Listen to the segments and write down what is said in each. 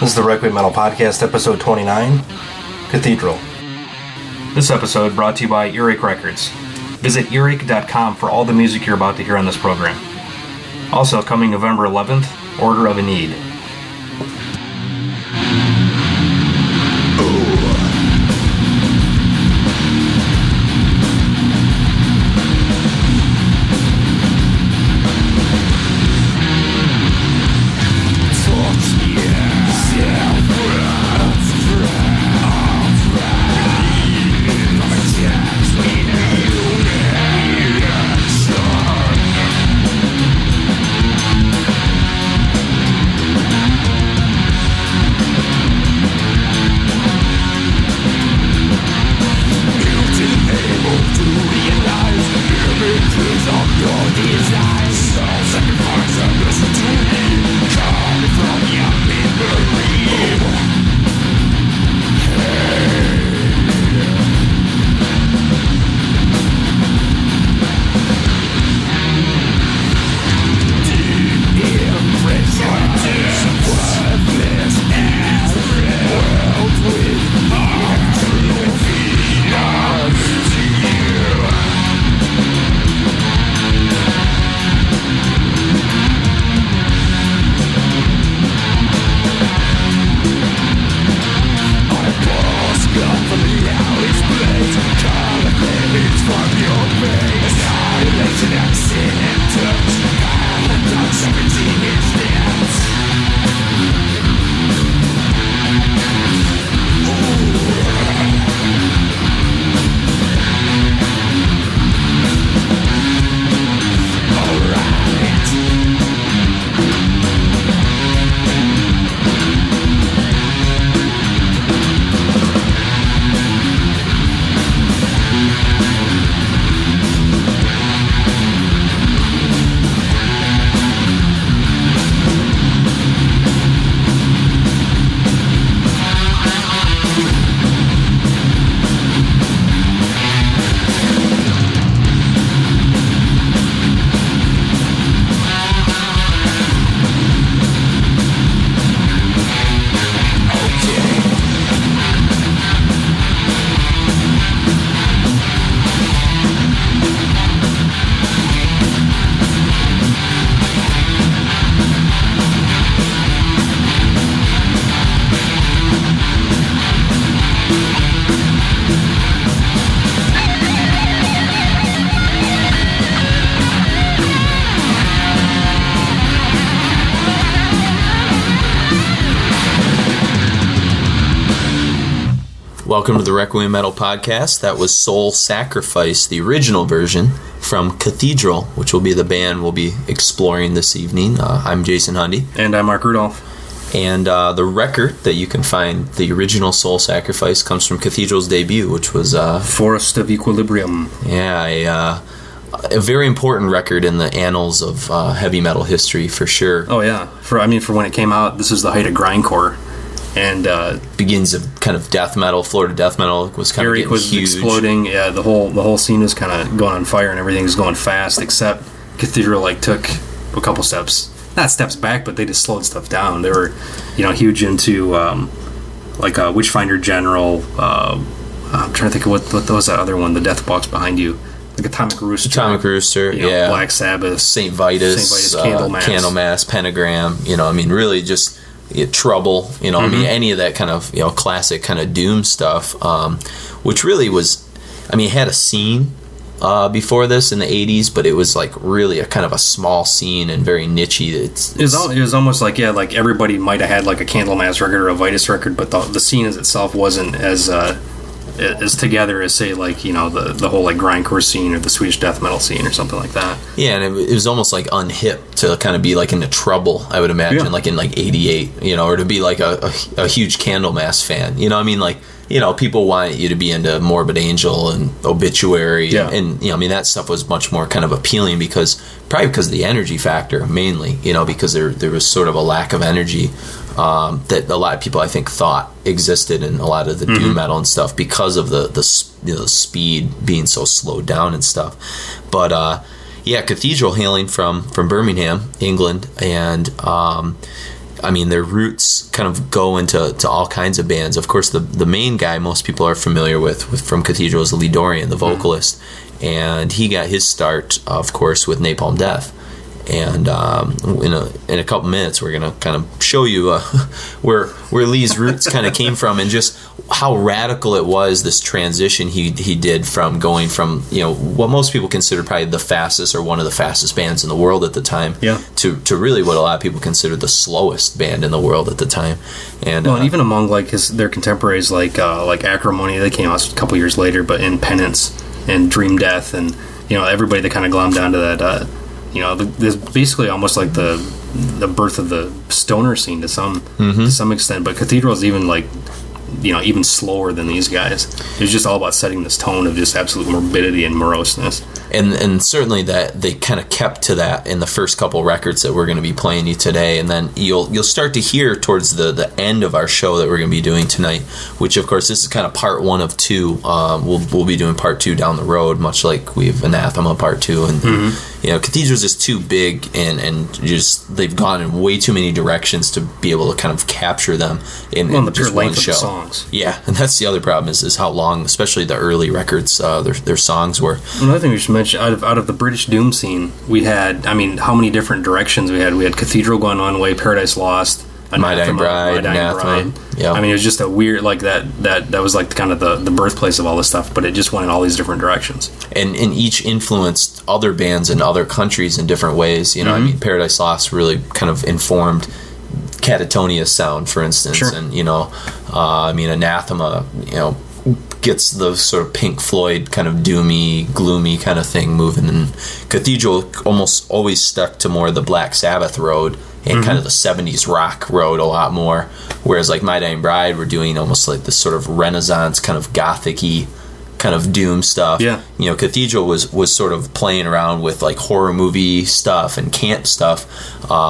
This is the Requiem Metal Podcast, episode 29, Cathedral. This episode brought to you by Earache Records. Visit earache.com for all the music you're about to hear on this program. Also, coming November 11th, Order of a Need. Welcome to the Requiem Metal Podcast. That was Soul Sacrifice, the original version from Cathedral, which will be the band we'll be exploring this evening. I'm Jason Hundy. And I'm Mark Rudolph. And the record that you can find, the original Soul Sacrifice, comes from Cathedral's debut, which was... Forest of Equilibrium. Yeah, a very important record in the annals of heavy metal history, for sure. Oh, yeah. For when it came out, this is the height of grindcore. And begins of kind of death metal. Florida death metal was kind of getting was huge. Exploding. Yeah, the whole scene was kind of going on fire, and everything's going fast. Except Cathedral took a couple steps, not steps back, but they just slowed stuff down. They were, huge into Witchfinder General. I'm trying to think of what was that other one, the Death Box behind you. Like Atomic Rooster, yeah. Black Sabbath, Saint Vitus, Candlemass, Pentagram. Really just. Trouble, any of that kind of, classic kind of doom stuff, which really was, it had a scene before this in the 80s, but it was really a kind of a small scene and very nichey. It was almost like everybody might have had a Candlemass record or a Vitus record, but the scene as itself wasn't as together as say the whole grindcore scene or the Swedish death metal scene or something like that. Yeah, and it was almost unhip to kind of be into Trouble, I would imagine, in 88, or to be a huge Candlemass fan. People want you to be into Morbid Angel and Obituary, and that stuff was much more kind of appealing because of the energy factor mainly, because there was sort of a lack of energy that a lot of people I think thought existed in a lot of the doom metal and stuff because of the speed being so slowed down and stuff. But Cathedral hailing from Birmingham, England, and I mean, their roots kind of go into all kinds of bands. Of course, the main guy most people are familiar with from Cathedral is Lee Dorian, the vocalist, and he got his start, of course, with Napalm Death. And in a couple minutes, we're going to kind of show you where Lee's roots kind of came from, and just how radical it was, this transition he did from going from, what most people consider probably the fastest or one of the fastest bands in the world at the time, to really what a lot of people consider the slowest band in the world at the time. And and even among like their contemporaries like Acrimony, they came out a couple years later, but in Penance and Dream Death, and everybody that kind of glommed onto that. There's basically almost like the birth of the stoner scene to some extent, but Cathedral is even like even slower than these guys. It's just all about setting this tone of just absolute morbidity and moroseness. And certainly that they kind of kept to that in the first couple records that we're going to be playing you today, and then you'll start to hear towards the end of our show that we're going to be doing tonight, which of course this is kind of part 1 of 2. We'll be doing part 2 down the road, much like we've Anathema part 2, and Cathedral's just too big, and just they've gone in way too many directions to be able to kind of capture them in the just pure one length show. Of the songs. Yeah, and that's the other problem is how long, especially the early records, their songs were. Another thing we should mention, out of the British Doom scene, we had, how many different directions we had. We had Cathedral going one way, Paradise Lost, My Dying Bride, Anathema. Yeah. It was just a weird, like that was like kind of the birthplace of all this stuff, but it just went in all these different directions. And each influenced other bands in other countries in different ways. Paradise Lost really kind of informed Catatonia's sound, for instance. Sure. And, Anathema, gets the sort of Pink Floyd kind of doomy, gloomy kind of thing moving. And Cathedral almost always stuck to more the Black Sabbath road and kind of the 70s rock road a lot more. Whereas like My Dying Bride, we're doing almost like this sort of Renaissance kind of gothic-y kind of doom stuff. Yeah. Cathedral was sort of playing around with like horror movie stuff and camp stuff,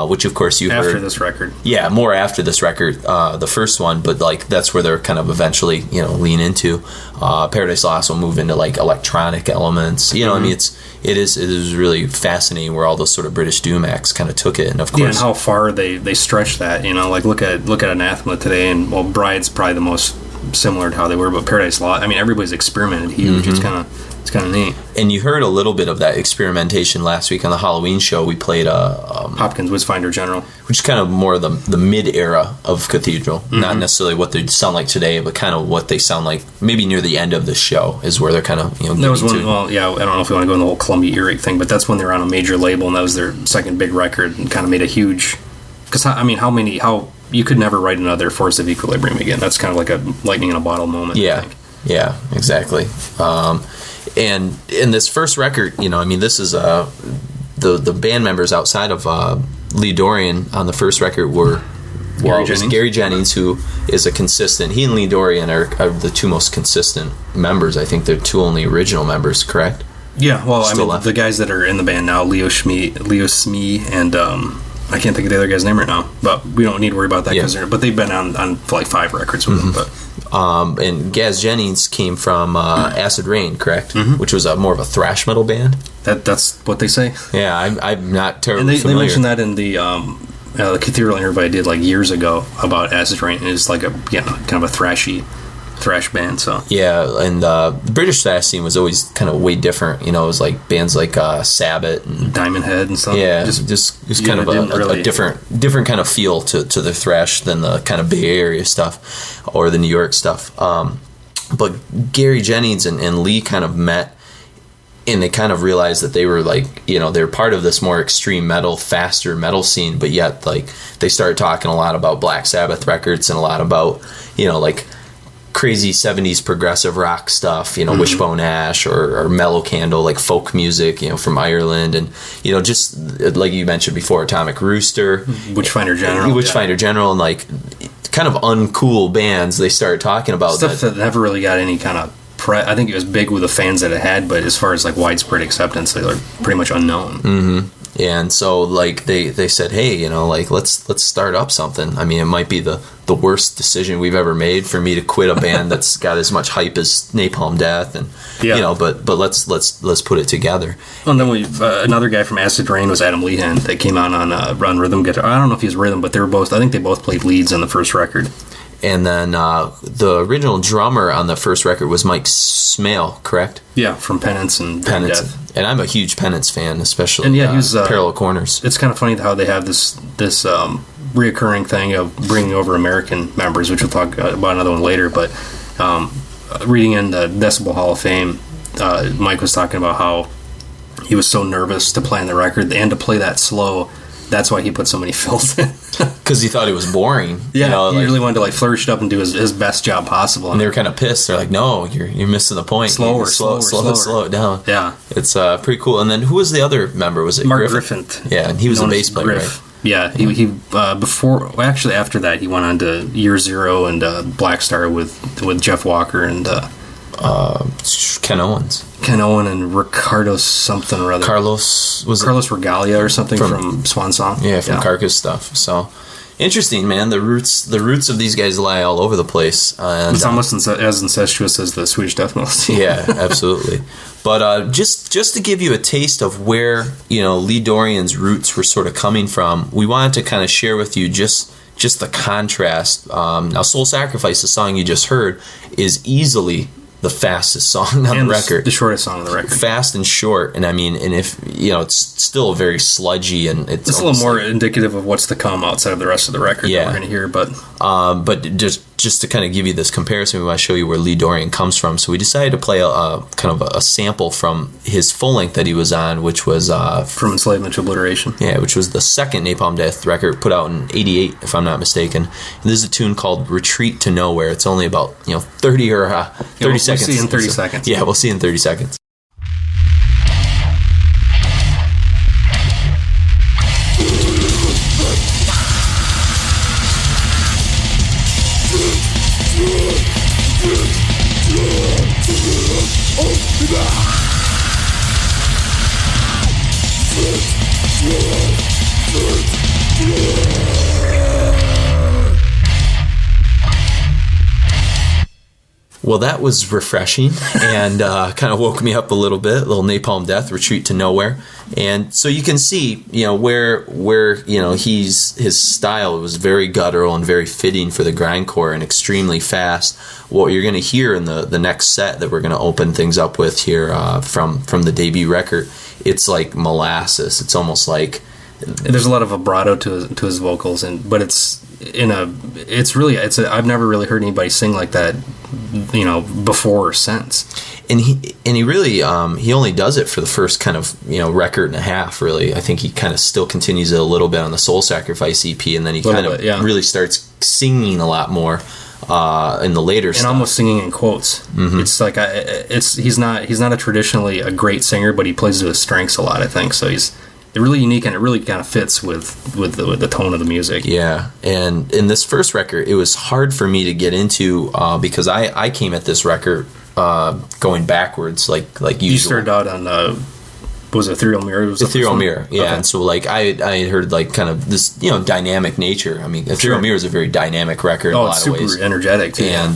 which of course you heard after this record. Yeah, more after this record, the first one, but like that's where they're kind of eventually lean into. Paradise Lost will move into like electronic elements. It is really fascinating where all those sort of British doom acts kind of took it, and of course, and how far they stretched that. Like look at Anathema today, and Bride's probably the most similar to how they were, but Paradise Lost, everybody's experimented huge. It's kind of neat. And you heard a little bit of that experimentation last week on the Halloween show. We played Hopkins Wizfinder General, which is kind of more the mid era of Cathedral, not necessarily what they sound like today, but kind of what they sound like maybe near the end of the show is where they're kind of that was one. Well, yeah, I don't know if we want to go into the whole Columbia earache thing, but that's when they were on a major label, and that was their second big record, and kind of made a huge. Because how you could never write another Force of Equilibrium again. That's kind of like a lightning in a bottle moment. Yeah, I think. Yeah, exactly. And in this first record, this is the band members outside of Lee Dorian on the first record were Gary Jennings, who is a consistent. He and Lee Dorian are the two most consistent members. I think they're two only original members, correct? Yeah, well, the guys that are in the band now, Leo Smee, and I can't think of the other guy's name right now, but we don't need to worry about that but they've been on like 5 records with them. But and Gaz Jennings came from Acid Rain, correct? Which was more of a thrash metal band. That's what they say. Yeah, I'm not terribly and familiar. They mentioned that in the Cathedral interview I did like years ago about Acid Rain. It's like kind of a thrash band. So yeah, and the British thrash scene was always kind of way different. It was like bands like Sabbath and Diamond Head and stuff. Yeah, just kind of a different kind of feel to the thrash than the kind of Bay Area stuff or the New York stuff. But Gary Jennings and Lee kind of met, and they kind of realized that they were like, they're part of this more extreme metal, faster metal scene, but yet like they started talking a lot about Black Sabbath records and a lot about, like crazy 70s progressive rock stuff, Wishbone Ash or Mellow Candle, like folk music, from Ireland, and just like you mentioned before, Atomic Rooster, Witchfinder General, and like kind of uncool bands. They started talking about stuff that never really got any kind of I think it was big with the fans that it had, but as far as like widespread acceptance, they were pretty much unknown. And so like they said, hey, you know, like let's start up something. I mean, it might be the worst decision we've ever made for me to quit a band that's got as much hype as Napalm Death, and you know, but let's put it together. And then we've another guy from Acid Rain was Adam Lehan that came out on rhythm guitar. I don't know if he's rhythm, but I think they both played leads on the first record. And then the original drummer on the first record was Mike Smale, correct? Yeah, from Penance and Death. And I'm a huge Penance fan, especially and he was, Parallel Corners. It's kind of funny how they have this reoccurring thing of bringing over American members, which we'll talk about another one later. But reading in the Decibel Hall of Fame, Mike was talking about how he was so nervous to play on the record and to play that slow. That's why he put so many fills in. Because he thought it was boring. Yeah, you know, he really wanted to like flourish it up and do his best job possible. And they were kind of pissed. They're like, "No, you're missing the point. Slow it down." Yeah, it's pretty cool. And then who was the other member? Was it Mark Griffin? Yeah, and he was a bass player, right? Yeah, he after that he went on to Year Zero and Black Star with Jeff Walker and Ken Owens. Ken Owen and Ricardo something or other. Carlos Regalia or something from Swan Song. Yeah, from Carcass stuff. So interesting, man. The roots of these guys lie all over the place. And, it's almost as incestuous as the Swedish Death Metal. Yeah, absolutely. But just to give you a taste of where, you know, Lee Dorian's roots were sort of coming from, we wanted to kind of share with you just the contrast. Now, Soul Sacrifice, the song you just heard, is easily the fastest song on the record. The shortest song on the record. Fast and short, and I mean, and if, you know, it's still very sludgy, and it's a little more indicative of what's to come outside of the rest of the record that we're going to hear, but just to kind of give you this comparison, we want to show you where Lee Dorian comes from. So we decided to play a kind of a sample from his full length that he was on, which was From Enslavement to Obliteration. Yeah, which was the second Napalm Death record, put out in '88, if I'm not mistaken. And this is a tune called "Retreat to Nowhere." It's only about 30 or 30 seconds. We'll see in 30 seconds. Yeah, we'll see in 30 seconds. Well, that was refreshing and kind of woke me up a little bit. A little Napalm Death, Retreat to Nowhere. And so you can see, where his style was very guttural and very fitting for the grindcore and extremely fast. What you're going to hear in the next set that we're going to open things up with here from the debut record, it's like molasses. It's almost like there's a lot of vibrato to his vocals, but I've never really heard anybody sing like that, before or since. And he really he only does it for the first kind of record and a half. Really, I think he kind of still continues it a little bit on the Soul Sacrifice EP, and then he kind of really starts singing a lot more in the later stuff. And almost singing in quotes. Mm-hmm. It's like he's not a traditionally a great singer, but he plays to his strengths a lot, I think. So he's really unique, and it really kind of fits with the tone of the music. Yeah, and in this first record, it was hard for me to get into because I came at this record going backwards, like usual. You started out on was it Ethereal Mirror? Ethereal Mirror, yeah. Okay. And so I heard like kind of this dynamic nature. I mean, Ethereal Mirror is a very dynamic record in a lot of ways. Super energetic too. And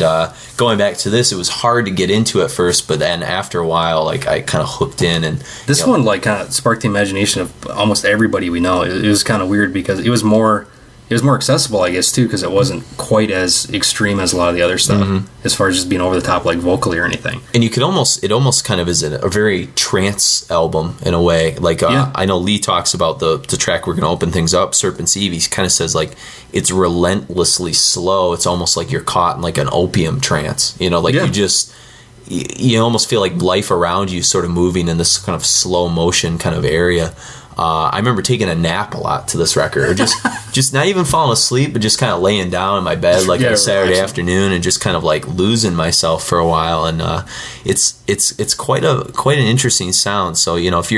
going back to this, it was hard to get into at first, but then after a while, like I kind of hooked in. And this one like kind of sparked the imagination of almost everybody we know. It was kind of weird because it was more accessible, I guess, too, because it wasn't quite as extreme as a lot of the other stuff, as far as just being over the top, like vocally or anything. And it almost kind of is a very trance album in a way. Like I know Lee talks about the track we're going to open things up, Serpent's Eve. He kind of says like it's relentlessly slow. It's almost like you're caught in like an opium trance. You almost feel like life around you sort of moving in this kind of slow motion kind of area. I remember taking a nap a lot to this record, or just not even falling asleep, but just kind of laying down in my bed like on a Saturday afternoon and just kind of like losing myself for a while. And it's quite an interesting sound. So if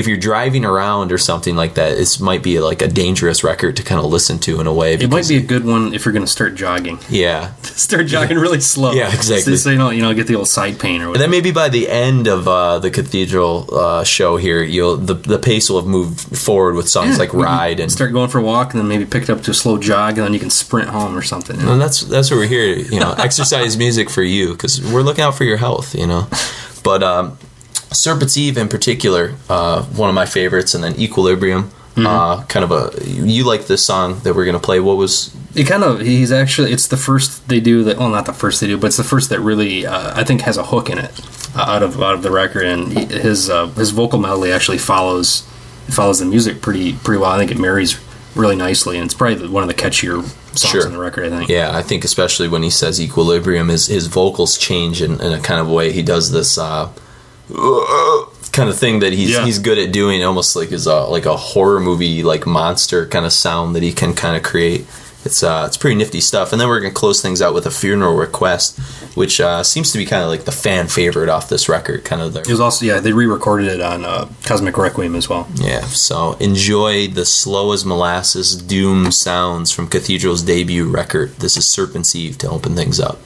you're driving around or something like that, it might be like a dangerous record to kind of listen to in a way. It might be a good one if you're going to start jogging. Yeah, start jogging really slow. Yeah, exactly. So you don't get the old side pain or whatever. And then maybe by the end of the Cathedral show here, the pace will have moved move forward with songs like Ride and start going for a walk, and then maybe pick it up to a slow jog, and then you can sprint home or something. And that's what we're here, exercise music for you, because we're looking out for your health, But Serpent's Eve in particular, one of my favorites, and then Equilibrium. You like this song that we're gonna play? What was it? He's actually, it's the first they do that. Well, not the first they do, but it's the first that really I think has a hook in it out of the record, and his vocal melody actually follows the music pretty well. I think it marries really nicely, and it's probably one of the catchier songs on the record, I think. Yeah, I think especially when he says Equilibrium, his vocals change in a kind of way. He does this kind of thing that he's good at doing, almost like a horror movie like monster kind of sound that he can kind of create. It's pretty nifty stuff. And then we're gonna close things out with A Funeral Request, which seems to be kind of like the fan favorite off this record. It was also they re-recorded it on Cosmic Requiem as well. Yeah, so enjoy the slow as molasses doom sounds from Cathedral's debut record. This is Serpent's Eve to open things up.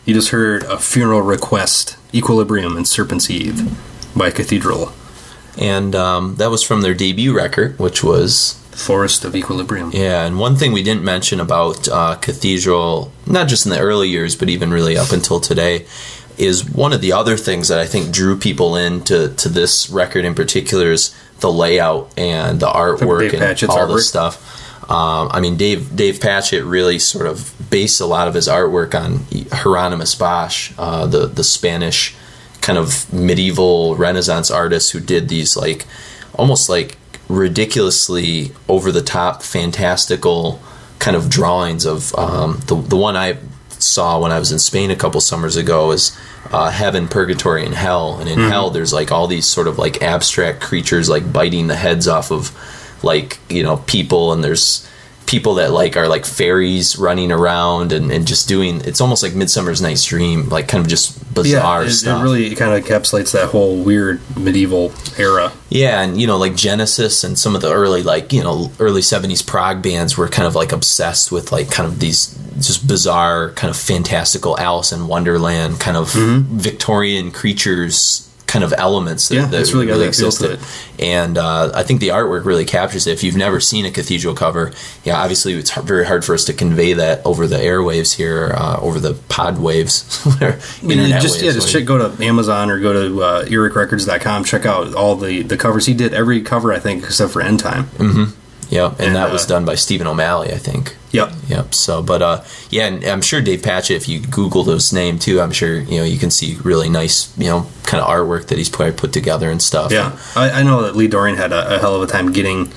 You just heard A Funeral Request, Equilibrium, and Serpent's Eve by Cathedral. And that was from their debut record, which was Forest of Equilibrium. Yeah, and one thing we didn't mention about Cathedral, not just in the early years, but even really up until today, is one of the other things that I think drew people into this record in particular is the layout and the artwork and all this stuff. I mean, Dave Patchett really sort of based a lot of his artwork on Hieronymus Bosch, the Spanish kind of medieval Renaissance artist who did these like almost like ridiculously over the top, fantastical kind of drawings of the one I saw when I was in Spain a couple summers ago is Heaven, Purgatory, and Hell. And in Hell, there's like all these sort of like abstract creatures like biting the heads off of like, you know, people, and there's people that like are like fairies running around and just doing, it's almost like Midsummer's Night's Dream, like kind of just bizarre stuff. It really kind of encapsulates that whole weird medieval era. Yeah, and you know, like Genesis and some of the early like, you know, early 70s prog bands were kind of like obsessed with like kind of these just bizarre kind of fantastical Alice in Wonderland kind of Victorian creatures kind of elements that it's really got that feel existed. to it. And I think the artwork really captures it. If you've never seen a Cathedral cover, yeah, obviously it's very hard for us to convey that over the airwaves here, over the pod waves, internet waves. Just go to Amazon or go to ericrecords.com, check out all the covers. He did every cover, I think, except for End Time. Yep, and that was done by Stephen O'Malley, I think. Yep. So, but yeah, and I'm sure Dave Patchett, if you Google his name too, I'm sure you can see really nice, kind of artwork that he's put together and stuff. Yeah, I know that Lee Dorian had a hell of a time getting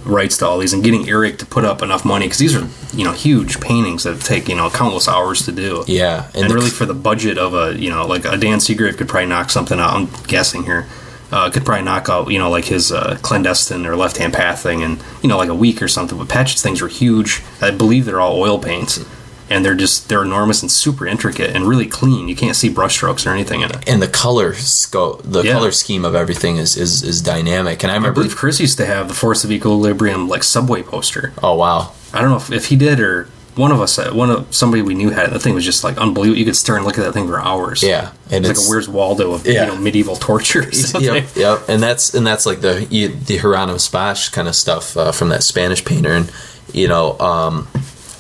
rights to all these and getting Eric to put up enough money, because these are huge paintings that take countless hours to do. Yeah, and really for the budget of a like a Dan Seagrave could probably knock something out. I'm guessing here. Could probably knock out, like his Clandestine or Left Hand Path thing in, like a week or something. But Patchett's things are huge. I believe they're all oil paints. And they're enormous and super intricate and really clean. You can't see brushstrokes or anything in it. And the color color scheme of everything is dynamic. And I believe Chris used to have the Force of Equilibrium like subway poster. Oh, wow. I don't know if he did or somebody we knew had it. That thing was just like unbelievable. You could stare and look at that thing for hours. Yeah, and it's like a Where's Waldo of medieval torture or something. Yep. And that's like the Hieronymus Bosch kind of stuff from that Spanish painter. And I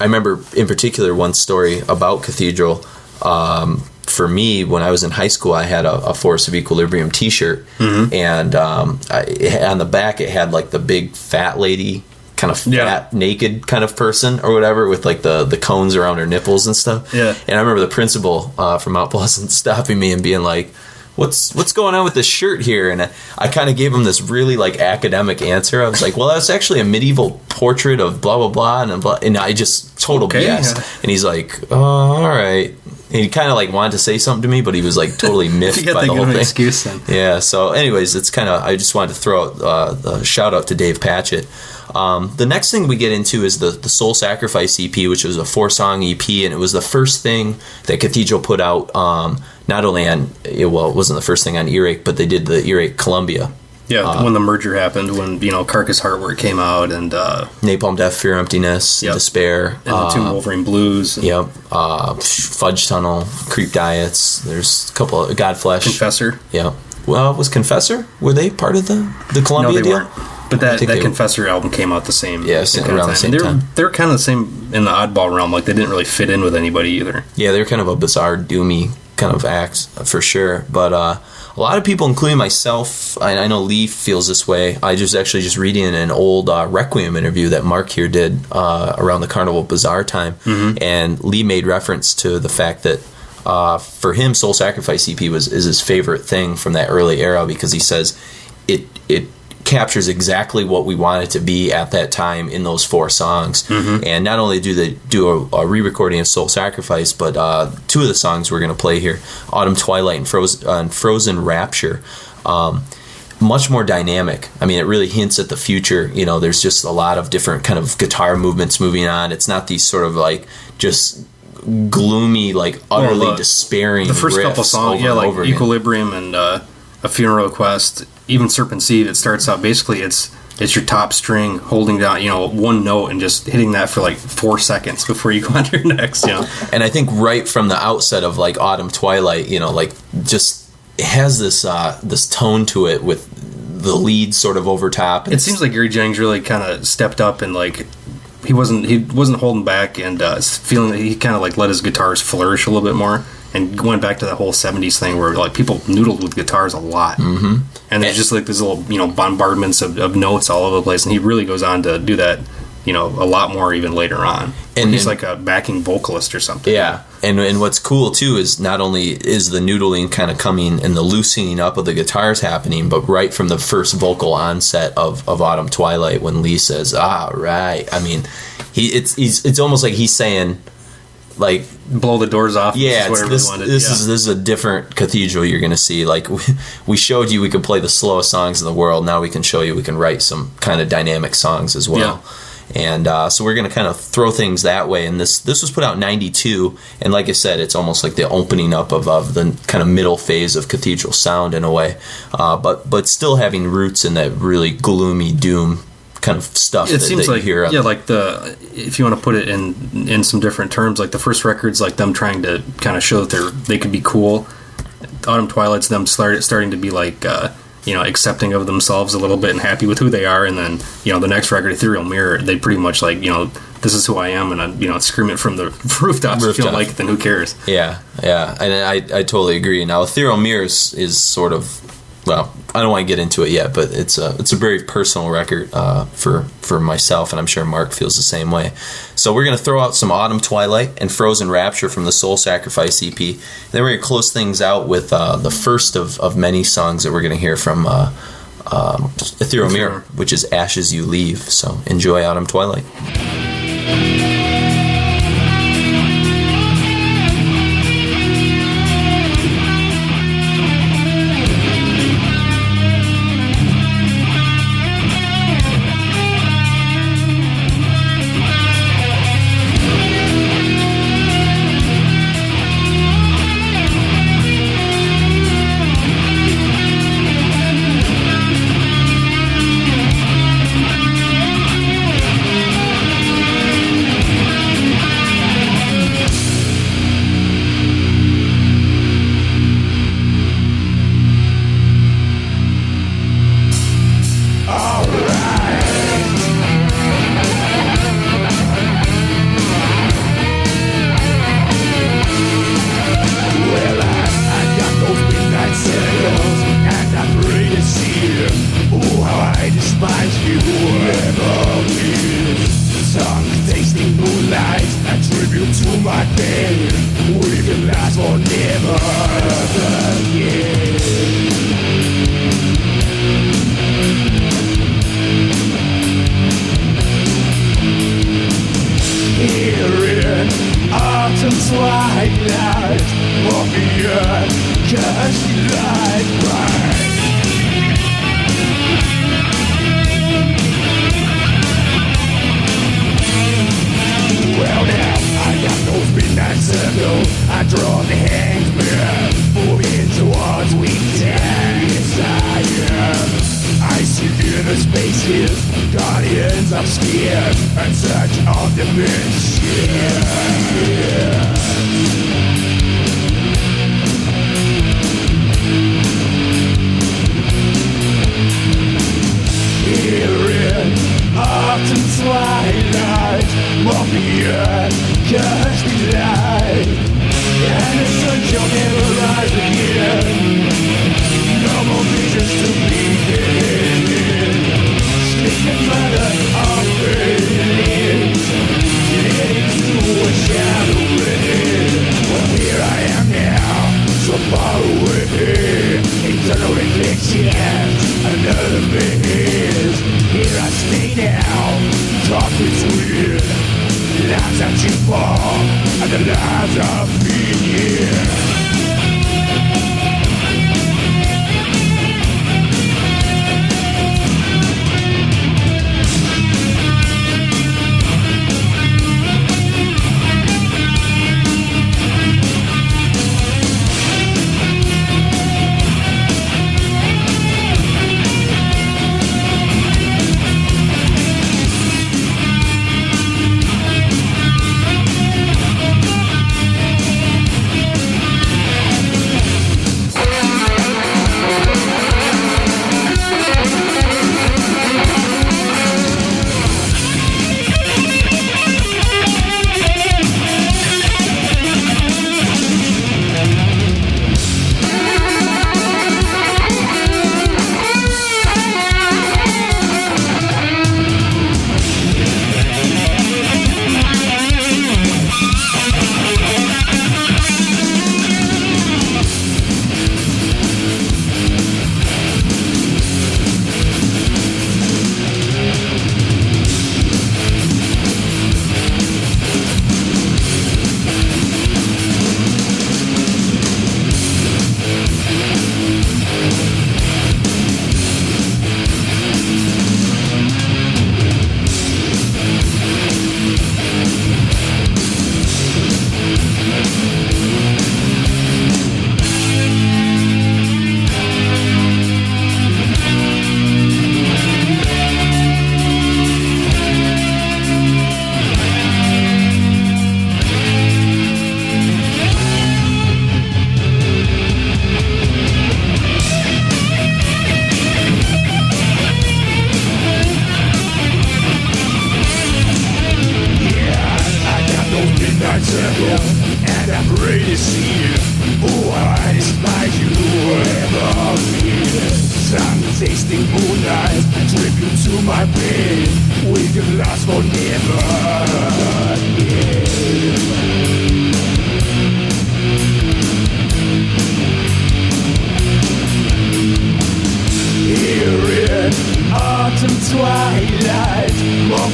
remember in particular one story about Cathedral. For me, when I was in high school, I had a Force of Equilibrium T-shirt, and on the back it had like the big fat lady, kind of fat, naked kind of person or whatever, with like the cones around her nipples and stuff. Yeah. And I remember the principal from Mount Pleasant stopping me and being like, What's going on with this shirt here? And I kind of gave him this really like academic answer. I was like, well, that's actually a medieval portrait of blah blah blah, and I just total BS. Yeah. And he's like, oh, all right. And he kind of like wanted to say something to me, but he was like totally miffed by the whole thing. Excuse then. Yeah. So, anyways, it's kind of, I just wanted to throw out a shout out to Dave Patchett. The next thing we get into is the Soul Sacrifice EP, which was a 4-song EP, and it was the first thing that Cathedral put out. Not only on, it wasn't the first thing on Earache, but they did the Earache Columbia. Yeah, when the merger happened, when Carcass Heartwork came out, and Napalm Death, Fear, Emptiness, Despair, and the Tomb Wolverine Blues. Yep, Fudge Tunnel, Creep Diets. There's a couple of Godflesh, Confessor. Yeah. Well, was Confessor? Were they part of the Columbia deal? Weren't. But that Confessor album came out the same. Yeah, around the same time. They're kind of the same in the oddball realm. Like they didn't really fit in with anybody either. Yeah, they're kind of a bizarre, doomy kind of act for sure. But a lot of people, including myself, I know Lee feels this way. I just reading an old Requiem interview that Mark here did around the Carnival Bazaar time, and Lee made reference to the fact that for him, Soul Sacrifice EP is his favorite thing from that early era, because he says it captures exactly what we want it to be at that time in those 4 songs. And not only do they do a re-recording of Soul Sacrifice, but 2 of the songs we're going to play here, Autumn Twilight and Frozen Rapture, much more dynamic. I mean, it really hints at the future. There's just a lot of different kind of guitar movements moving on. It's not these sort of like just gloomy, like utterly despairing. The first couple songs, like Equilibrium and A Funeral Request, even Serpent's Eve, it starts out basically it's it's your top string holding down, one note and just hitting that for like 4 seconds before you go on to your next, And I think right from the outset of like Autumn Twilight, like just it has this tone to it with the lead sort of over top. It seems like Gary Jennings really kind of stepped up and like he wasn't holding back and feeling that he kind of like let his guitars flourish a little bit more. And going back to that whole 70s thing where like people noodled with guitars a lot. Mm-hmm. And there's just like these little, bombardments of notes all over the place. And he really goes on to do that, a lot more even later on. And he's like a backing vocalist or something. Yeah. And what's cool too is not only is the noodling kind of coming and the loosening up of the guitars happening, but right from the first vocal onset of Autumn Twilight when Lee says, right. I mean, it's almost like he's saying, like, blow the doors off. Yeah, this is a different Cathedral you're going to see. Like, we showed you we could play the slowest songs in the world. Now we can show you we can write some kind of dynamic songs as well. Yeah. And so we're going to kind of throw things that way. And this was put out in 92. And like I said, it's almost like the opening up of the kind of middle phase of Cathedral sound in a way. But still having roots in that really gloomy doom kind of stuff it seems that like, you hear. Yeah, like if you want to put it in some different terms, like the first record's like them trying to kind of show that they could be cool. Autumn Twilight's them starting to be like, accepting of themselves a little bit and happy with who they are. And then, the next record, Ethereal Mirror, they pretty much like, this is who I am, and I'm, scream it from the rooftops. If you don't like it, then who cares? Yeah. And I totally agree. Now, Ethereal Mirror is sort of, well, I don't want to get into it yet, but it's a very personal record for myself, and I'm sure Mark feels the same way. So we're going to throw out some Autumn Twilight and Frozen Rapture from the Soul Sacrifice EP. And then we're going to close things out with the first of many songs that we're going to hear from Ethereal Mirror, which is Ashes You Leave. So enjoy Autumn Twilight.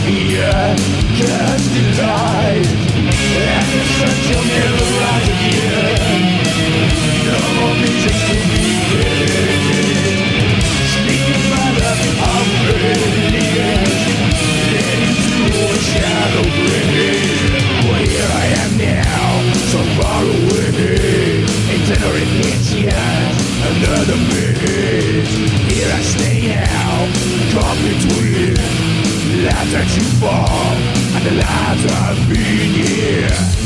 fear, cast in light, and the sun shall never rise again. No more visions to be read. Speaking by the unbelievers, led into a shadow grave. Well, here I am now, so far away, ignorant yet another minute. Here I stay now, caught between lives that you fall and the lives I've been here.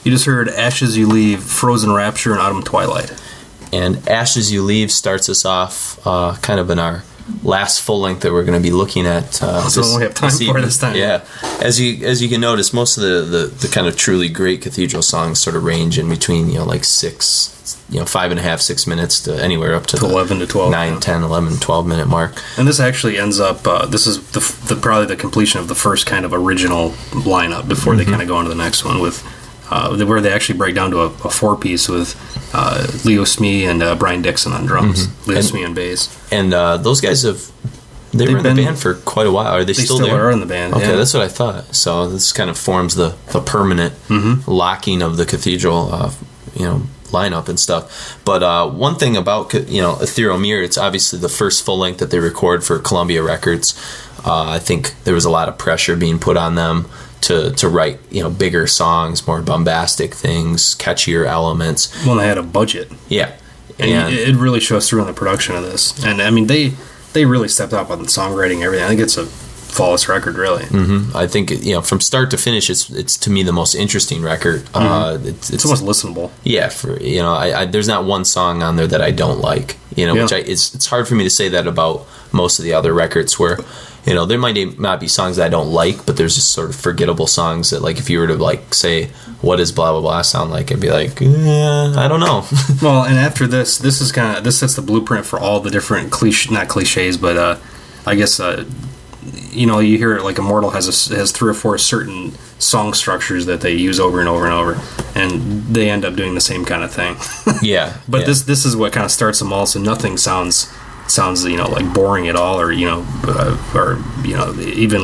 You just heard Ashes You Leave, Frozen Rapture, and Autumn Twilight. And Ashes You Leave starts us off kind of in our last full length that we're going to be looking at. That's what we have time for this time. Yeah, as you can notice, most of the kind of truly great Cathedral songs sort of range in between, like 5.5, 6 minutes to anywhere up to 11 to 12, 9, 10, 11, 12 minute mark. And this actually ends up. This is the probably the completion of the first kind of original lineup before they kind of go on to the next one with. Where they actually break down to a 4-piece with Leo Smee and Brian Dixon on drums, Leo Smee on bass. And those guys were in the band for quite a while. Are they still there? They still are in the band. Okay, yeah. That's what I thought. So this kind of forms the permanent locking of the Cathedral, lineup and stuff. But one thing about Ethereal Mirror, it's obviously the first full length that they record for Columbia Records. I think there was a lot of pressure being put on them to write bigger songs, more bombastic things, catchier elements. Well, they had a budget. Yeah, and it really shows through in the production of this. And I mean, they really stepped up on the songwriting and everything. I think it's a flawless record, really. I think from start to finish, it's to me the most interesting record. It's almost listenable. Yeah, there's not one song on there that I don't like. Which it's hard for me to say that about most of the other records where. There might not be songs that I don't like, but there's just sort of forgettable songs that, like, if you were to, say, what does blah, blah, blah sound like, I'd be like, I don't know. Well, and after this sets the blueprint for all the different not cliches, but I guess, you hear it like Immortal has 3 or 4 certain song structures that they use over and over and over, and they end up doing the same kind of thing. Yeah. But this is what kind of starts them all, so nothing sounds like boring at all, or even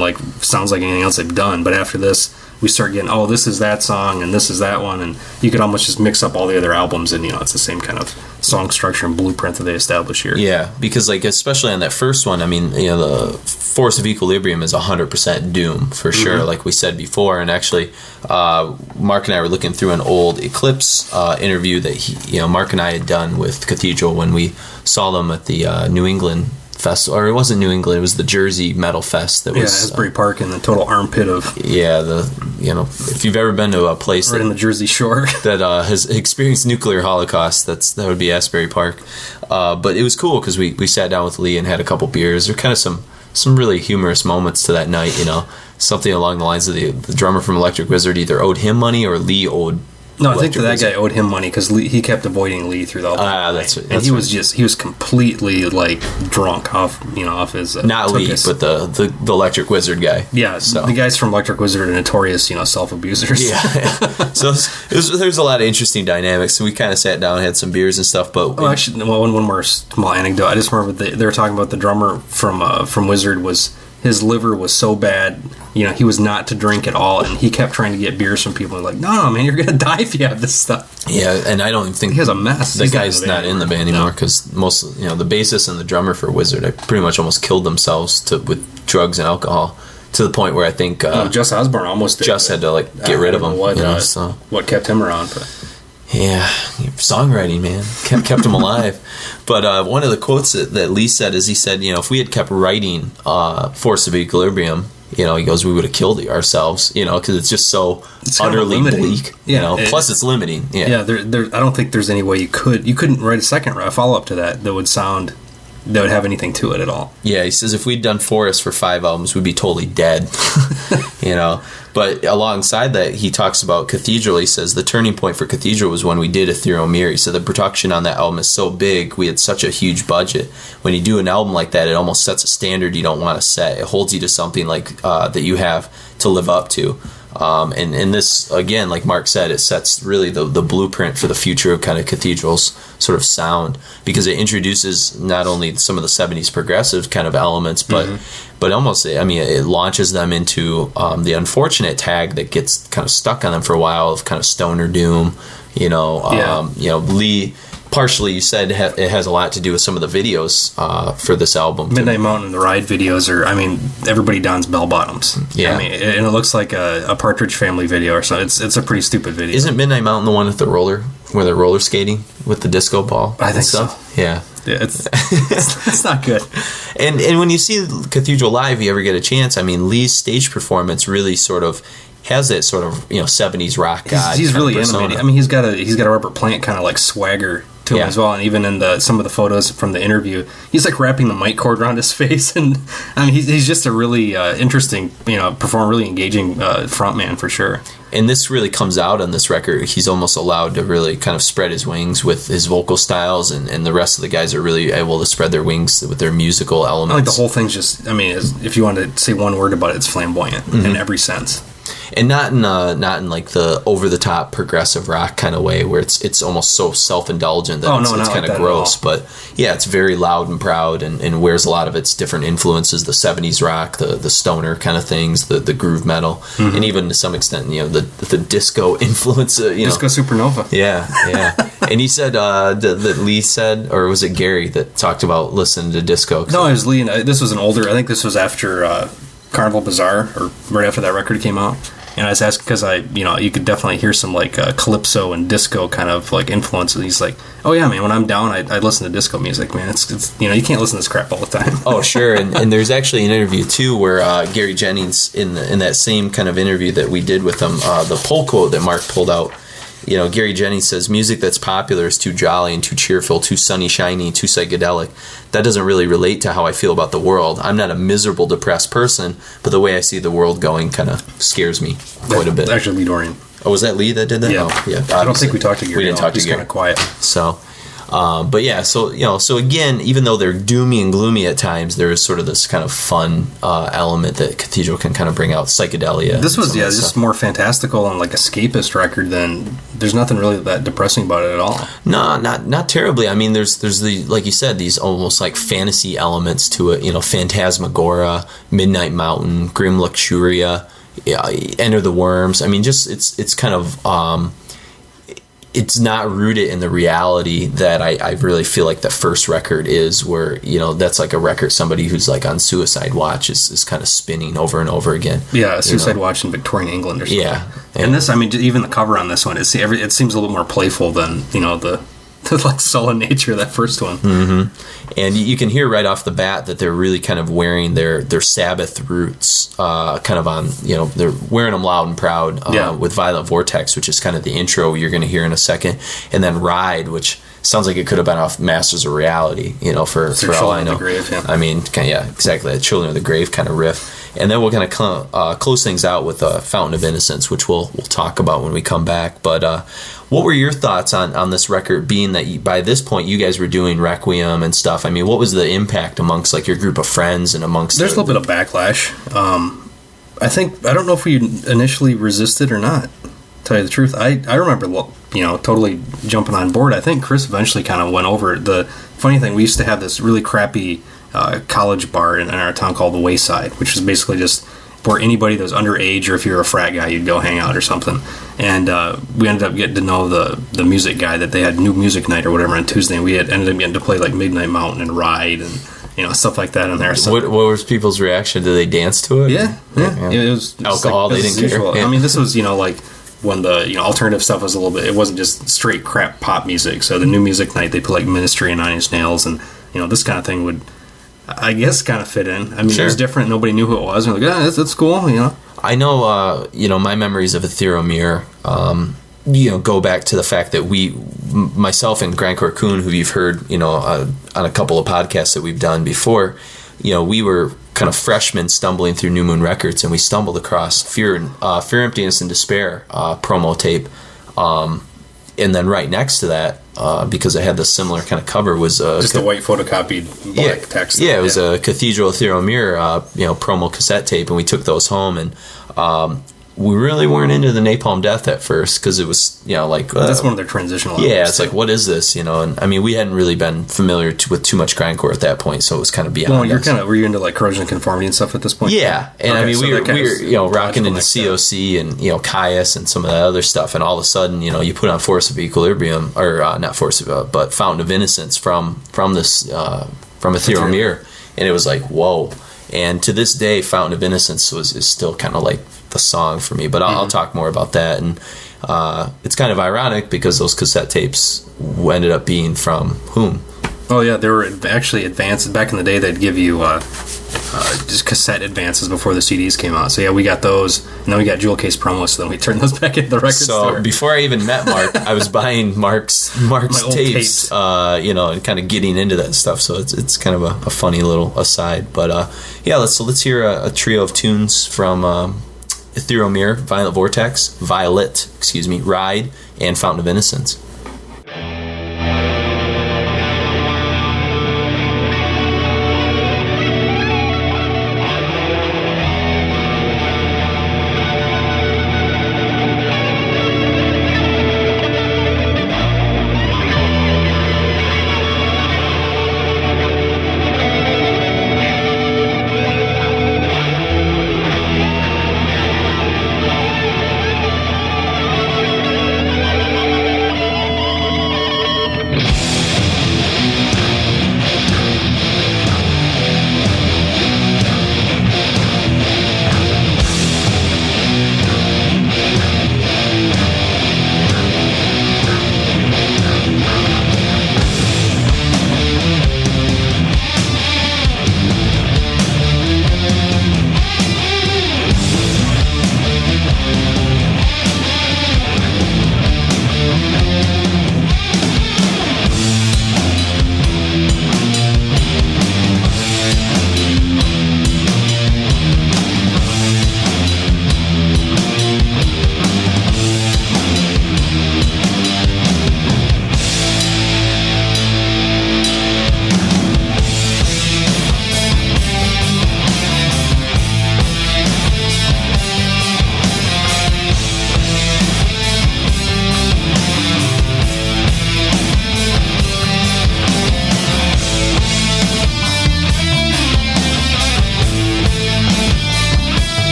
like sounds like anything else they've done. But after this, we start getting this is that song and this is that one, and you could almost just mix up all the other albums, and it's the same kind of song structure and blueprint that they establish here. Yeah, because especially on that first one, I mean, the Force of Equilibrium is 100% Doom for sure, like we said before. And actually, Mark and I were looking through an old Eclipse interview that Mark and I had done with Cathedral when we saw them at the New England Festival, or it wasn't New England, it was the Jersey Metal Fest that was Asbury Park in the total armpit of if you've ever been to a place right in the Jersey Shore that has experienced nuclear holocaust, that would be Asbury Park. But it was cool because we sat down with Lee and had a couple beers. There were kind of some really humorous moments to that night, something along the lines of the drummer from Electric Wizard either owed him money or Lee owed. No, I think that guy owed him money because he kept avoiding Lee through the whole thing. That's and he was completely like drunk off his not Lee, but the Electric Wizard guy. Yeah, so the guys from Electric Wizard are notorious, self-abusers. Yeah. So there's a lot of interesting dynamics. So we kind of sat down, had some beers and stuff. But one more small anecdote. I just remember they were talking about the drummer from Wizard his liver was so bad, he was not to drink at all, and he kept trying to get beers from people. Like, no, man, you're gonna die if you have this stuff. Yeah, and I don't even think he has a mess. The guy's not in the band anymore because most, the bassist and the drummer for Wizard, pretty much almost killed themselves with drugs and alcohol to the point where I think Jess Osborne almost did. Just had to get rid of him. What kept him around? But. Yeah, songwriting, man, kept him alive. But one of the quotes that Lee said is, he said, if we had kept writing Force of Equilibrium, he goes, we would have killed ourselves, because it's just so utterly bleak. Plus it's limiting. Yeah. I don't think there's any way you couldn't write a follow-up to that would have anything to it at all. Yeah, he says if we'd done Forest for 5 albums, we'd be totally dead. But alongside that, he talks about Cathedral. He says the turning point for Cathedral was when we did Ethereal Mirror. He said the production on that album is so big, we had such a huge budget. When you do an album like that, it almost sets a standard you don't want to set. It holds you to something that you have to live up to. And this, again, like Mark said, it sets really the blueprint for the future of kind of Cathedral's sort of sound, because it introduces not only some of the 70s progressive kind of elements, but almost, it launches them into the unfortunate tag that gets kind of stuck on them for a while of kind of stoner doom. Lee, partially, you said it has a lot to do with some of the videos for this album. Midnight Mountain and the Ride videos everybody dons bell bottoms. Yeah. And it looks like a Partridge Family video or something. It's a pretty stupid video. Isn't Midnight Mountain the one with where they're roller skating with the disco ball? I think so. Yeah. Yeah, it's not good. And when you see Cathedral live, if you ever get a chance, Lee's stage performance really sort of has that sort of 70s rock guy. He's really animated. I mean, he's got a Robert Plant kind of like swagger to him as well. And even in some of the photos from the interview, he's like wrapping the mic cord around his face, and I mean, he's just a really interesting, performer, really engaging frontman for sure. And this really comes out on this record. He's almost allowed to really kind of spread his wings with his vocal styles, and the rest of the guys are really able to spread their wings with their musical elements. I like the whole thing's just, I mean, if you wanted to say one word about it, it's flamboyant in every sense. And not in like the over the top progressive rock kind of way where it's almost so self indulgent that it's kind of gross. But yeah, it's very loud and proud, and wears a lot of its different influences: the 70s rock, the stoner kind of things, the groove metal, and even to some extent, the disco influence. Disco Supernova. Yeah. And he said that Lee said, or was it Gary that talked about listening to disco? No, it was Lee. And this was an older. I think this was after Carnival Bazaar, or right after that record came out. And I was asking because you could definitely hear some like calypso and disco kind of like influences. He's like, oh yeah, man, when I'm down, I listen to disco music, man. It's you can't listen to this crap all the time. Oh sure, and there's actually an interview too where Gary Jennings in that same kind of interview that we did with him, the poll quote that Mark pulled out. Gary Jennings says, music that's popular is too jolly and too cheerful, too sunny, shiny, too psychedelic. That doesn't really relate to how I feel about the world. I'm not a miserable, depressed person, but the way I see the world going kind of scares me quite a bit. Actually, Lee Dorian. Oh, was that Lee that did that? Yeah. Oh, yeah. I don't think we talked to Gary. We didn't talk to Gary. Gary. He's kind of quiet. So... but yeah, so again, even though they're doomy and gloomy at times, there is sort of this kind of fun element that Cathedral can kind of bring out, psychedelia. This was just more fantastical and like escapist record than. There's nothing really that depressing about it at all. No, not terribly. I mean, there's the, like you said, these almost like fantasy elements to it. Phantasmagoria, Midnight Mountain, Grim Luxuria, Enter the Worms. I mean, just it's kind of. It's not rooted in the reality that I really feel like the first record is, where that's like a record somebody who's like on suicide watch is kind of spinning over and over again. Yeah, suicide watch in Victorian England or something. Yeah. And this, I mean, even the cover on this one, it seems a little more playful than the like sullen nature of that first one. Mm-hmm. And you can hear right off the bat that they're really kind of wearing their Sabbath roots kind of on, they're wearing them loud and proud with Violent Vortex, which is kind of the intro you're going to hear in a second, and then Ride, which sounds like it could have been off Masters of Reality, for all I know. Grave, yeah. I mean, exactly, that Children of the Grave kind of riff. And then we're going to close things out with Fountain of Innocence, which we'll talk about when we come back. But what were your thoughts on this record, being that by this point you guys were doing Requiem and stuff? I mean, what was the impact amongst like your group of friends and amongst... There's a little bit of backlash. I don't know if we initially resisted or not, to tell you the truth. I remember, totally jumping on board. I think Chris eventually kind of went over it. The funny thing, we used to have this really crappy college bar in our town called the Wayside, which is basically just where anybody that was underage, or if you're a frat guy, you'd go hang out or something. And we ended up getting to know the music guy, that they had new music night or whatever on Tuesday, and we had ended up getting to play like Midnight Mountain and Ride and stuff like that in there. So, what was people's reaction? Did they dance to it? Yeah. It was alcohol. Like, they didn't care. Yeah. I mean, this was like when the alternative stuff was a little bit. It wasn't just straight crap pop music. So the new music night, they put like Ministry and 9 Inch Nails, and this kind of thing would, I guess, kind of fit in. I mean, It was different. Nobody knew who it was. And we're like, that's cool, I know, my memories of Ethereal Mirror, go back to the fact that myself and Grant Corcoon, who you've heard, on a couple of podcasts that we've done before, we were kind of freshmen stumbling through New Moon Records, and we stumbled across Fear, Emptiness, and Despair promo tape. And then right next to that, because it had the similar kind of cover, was just a white photocopied black text. Yeah, it was a Cathedral Ethereal Mirror, promo cassette tape, and we took those home, and we really weren't into the Napalm Death at first, because it was, that's one of their transitional albums. Yeah, it's like, what is this, and I mean, we hadn't really been familiar with too much grindcore at that point, so it was kind of beyond us. Were you into like Corrosion and Conformity and stuff at this point? Yeah, and I mean, we were rocking into COC and, Caius and some of that other stuff, and all of a sudden, you put on Force of Equilibrium, or not Force of, but Fountain of Innocence from this, from Ethereal Mirror, and it was like, whoa. And to this day, Fountain of Innocence is still kind of like the song for me, but I'll talk more about that. And it's kind of ironic because those cassette tapes ended up being from whom? Oh yeah, they were actually advanced back in the day. They'd give you just cassette advances before the CDs came out. So yeah, we got those, and then we got jewel case promos. So then we turned those back into the record store. So before I even met Mark, I was buying Mark's tapes, and kind of getting into that stuff. So it's kind of a funny little aside. But let's hear a trio of tunes from Ethereal Mirror, Violet, Ride, and Fountain of Innocence.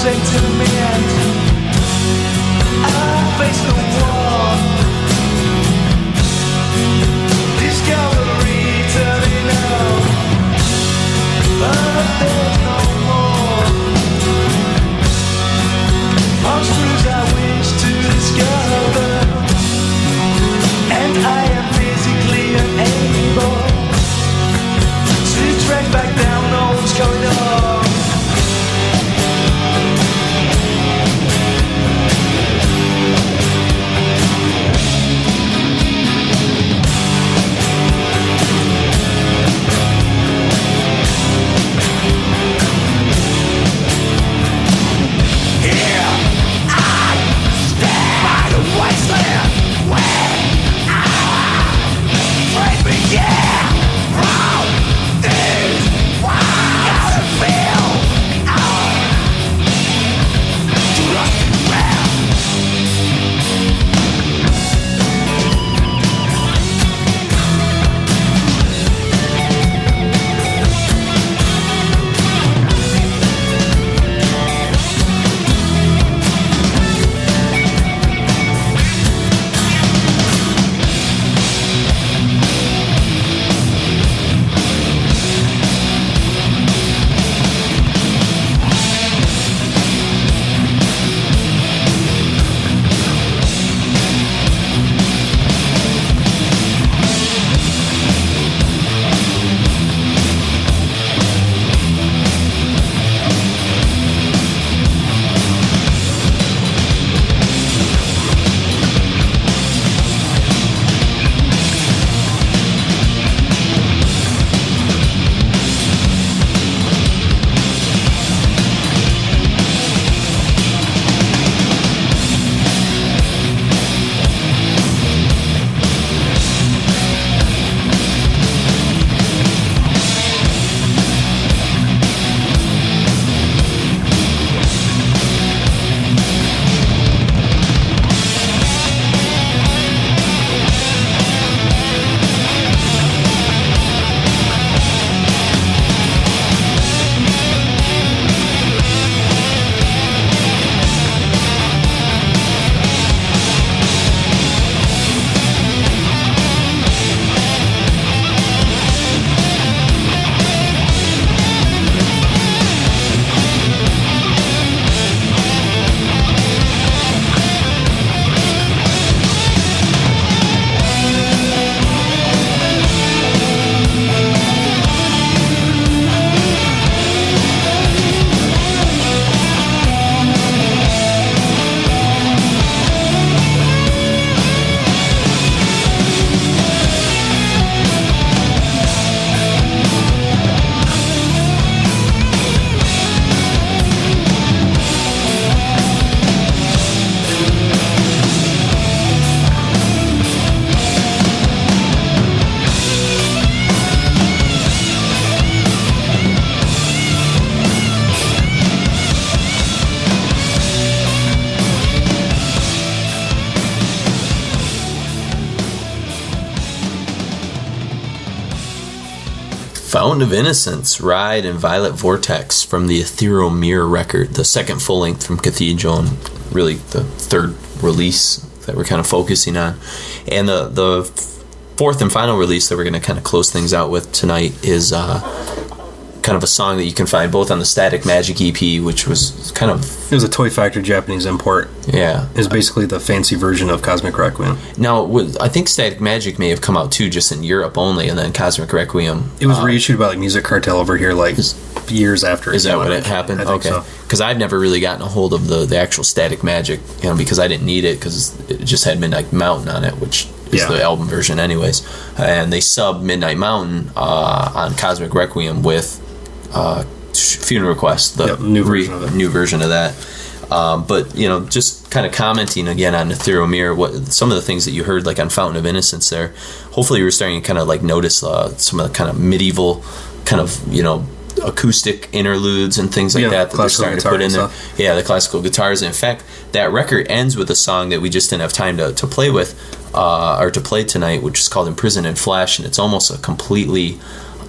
sentiment. I face the wall. Discovery turning out, but there's no more. Monsters I wish to discover, and I am physically unable to track back down what's going on. Fountain of Innocence, Ride, and Violet Vortex from the Ethereal Mirror record, the second full-length from Cathedral, and really the third release that we're kind of focusing on. And the fourth and final release that we're going to kind of close things out with tonight is kind of a song that you can find both on the Static Magic EP, which was kind of... It was a Toy Factor Japanese import. Yeah. It was basically the fancy version of Cosmic Requiem. Now, I think Static Magic may have come out too, just in Europe only, and then Cosmic Requiem... It was reissued by like Music Cartel over here like years after. Is that what it happened? I think okay. Because I've never really gotten a hold of the actual Static Magic, because I didn't need it, because it just had Midnight Mountain on it, which... is the album version anyways. And they sub Midnight Mountain on Cosmic Requiem with Funeral Request, the new version of that. But just kind of commenting again on Ethereal Mirror, what some of the things that you heard like on Fountain of Innocence there, hopefully you were starting to kind of like notice some of the kind of medieval kind of acoustic interludes and things like that they're starting to put in there. Yeah, the classical guitars. In fact, that record ends with a song that we just didn't have time to play with or to play tonight, which is called Imprisoned in Flesh, and it's almost a completely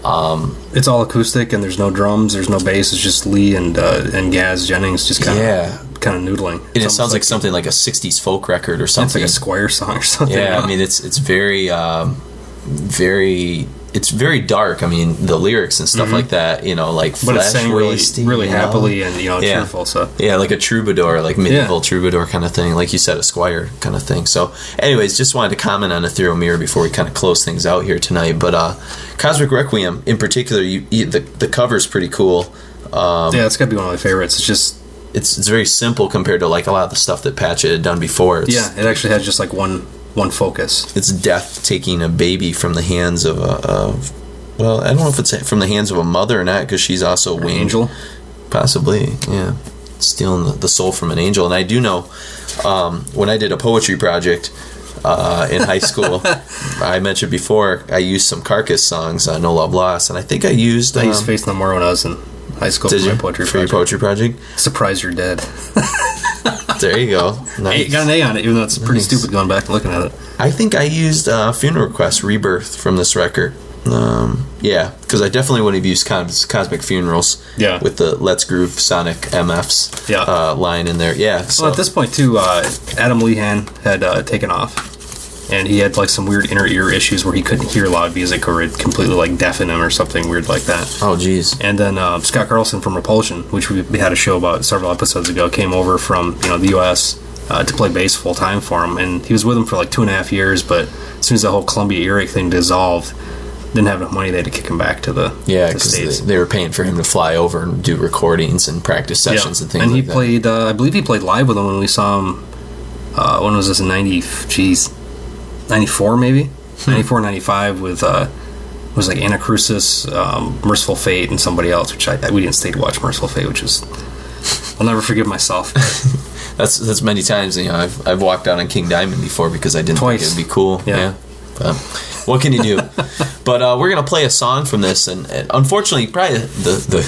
It's all acoustic, and there's no drums, there's no bass. It's just Lee and Gaz Jennings just kind of noodling. And it sounds like something like a '60s folk record or something. It's like a Squire song or something. Yeah, I mean it's very it's very dark. I mean, the lyrics and stuff like that, like but flash it's saying really happily and cheerful. So yeah, like a troubadour, like medieval troubadour kind of thing, like you said, a Squire kind of thing. So, anyways, just wanted to comment on Ethereal Mirror before we kind of close things out here tonight. But Cosmic Requiem, in particular, the cover's pretty cool. It's got to be one of my favorites. It's just it's very simple compared to like a lot of the stuff that Patchett had done before. It actually has just like one focus. It's death taking a baby from the hands of well, I don't know if it's from the hands of a mother or not, because she's also an angel, possibly. Yeah, stealing the soul from an angel. And I do know when I did a poetry project in high school, I mentioned before I used some Carcass songs, No Love Lost, and I think I used Faith No More when I was in high school for my poetry project. Surprised You're Dead. There you go. Nice. Got an A on it, even though it's pretty stupid going back and looking at it. I think I used Funeral Request Rebirth from this record. Because I definitely would have used Cosmic Funerals with the Let's Groove Sonic MFs line in there. Yeah. So. Well, at this point, too, Adam Lehan had taken off. And he had like some weird inner ear issues where he couldn't hear loud music, or it completely like deafened him or something weird like that. Oh, geez. And then Scott Carlson from Repulsion, which we had a show about several episodes ago, came over from the U.S. To play bass full time for him, and he was with him for like 2.5 years. But as soon as the whole Columbia earache thing dissolved, didn't have enough money. They had to kick him back to the States. They were paying for him to fly over and do recordings and practice sessions and things. And he played. I believe he played live with him when we saw him. When was this? In 94 maybe? 94, 95 with was like Anacrusis, Merciful Fate, and somebody else, which we didn't stay to watch Merciful Fate, which is I'll never forgive myself. That's many times I've walked out on King Diamond before because I didn't think it'd be cool. Yeah. But what can you do? But we're gonna play a song from this, and unfortunately, probably the